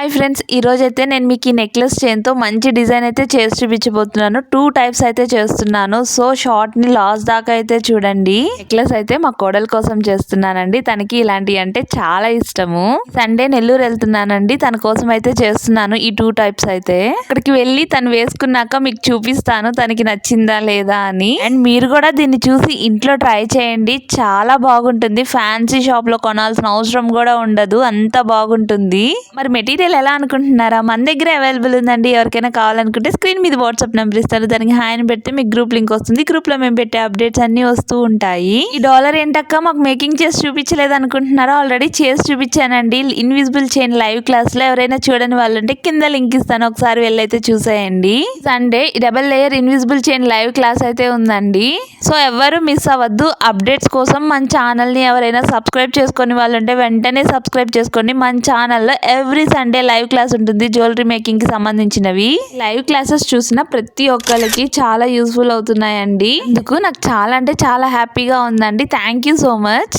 Hi friends, ఈ రోజు అయితే నేను మీకు ఈ నెక్లెస్ చైన్తో మంచి డిజైన్ అయితే చేసి చూపించబోతున్నాను. 2 టైప్స్ అయితే చేస్తున్నాను. సో షార్ట్ని లాస్ట్ దాకా అయితే చూడండి. నెక్లెస్ అయితే మా కోడల కోసం చేస్తున్నానండి. తనకి ఇలాంటివి అంటే చాలా ఇష్టము. సండే నెల్లూరు వెళ్తున్నానండి, తన కోసం అయితే చేస్తున్నాను ఈ 2 టైప్స్ అయితే. అక్కడికి వెళ్ళి తను వేసుకున్నాక మీకు చూపిస్తాను తనకి నచ్చిందా లేదా అని. అండ్ మీరు కూడా దీన్ని చూసి ఇంట్లో ట్రై చేయండి, చాలా బాగుంటుంది. ఫ్యాన్సీ షాప్ లో కొనాల్సిన అవసరం కూడా ఉండదు, అంత బాగుంటుంది. మరి మెటీరియల్ ఎలా అనుకుంటున్నారా? మన దగ్గర అవైలబుల్ ఉందండి. ఎవరికైనా కావాలనుకుంటే స్క్రీన్ మీద వాట్సాప్ నెంబర్ ఇస్తారు, దానికి హాయ్ అని పెడితే మీకు గ్రూప్ లింక్ వస్తుంది. గ్రూప్ లో మేము పెట్టే అప్డేట్స్ అన్ని వస్తూ ఉంటాయి. ఈ డాలర్ ఏంటక్క మాకు మేకింగ్ చేసి చూపించలేదు అనుకుంటున్నారా? ఆల్రెడీ చేసి చూపించానండి. ఇన్విజిబుల్ చైన్ లైవ్ క్లాస్ లో ఎవరైనా చూడని వాళ్ళు ఉంటే కింద లింక్ ఇస్తాను, ఒకసారి వెళ్ళైతే చూసేయండి. Sunday double layer invisible chain live class అయితే ఉందండి. సో ఎవరు మిస్ అవ్వద్దు. అప్డేట్స్ కోసం మన ఛానల్ ని ఎవరైనా సబ్స్క్రైబ్ చేసుకుని వాళ్ళు ఉంటే వెంటనే సబ్స్క్రైబ్ చేసుకోండి. మన ఛానల్లో ఎవ్రీ సండే లైవ్ క్లాస్ ఉంటుంది, జ్యువెలరీ మేకింగ్ కి సంబంధించినవి. లైవ్ క్లాసెస్ చూసిన ప్రతి ఒక్కరికి చాలా యూస్ఫుల్ అవుతున్నాయండి. అందుకు నాకు చాలా అంటే చాలా హ్యాపీగా ఉందండి. Thank you so much.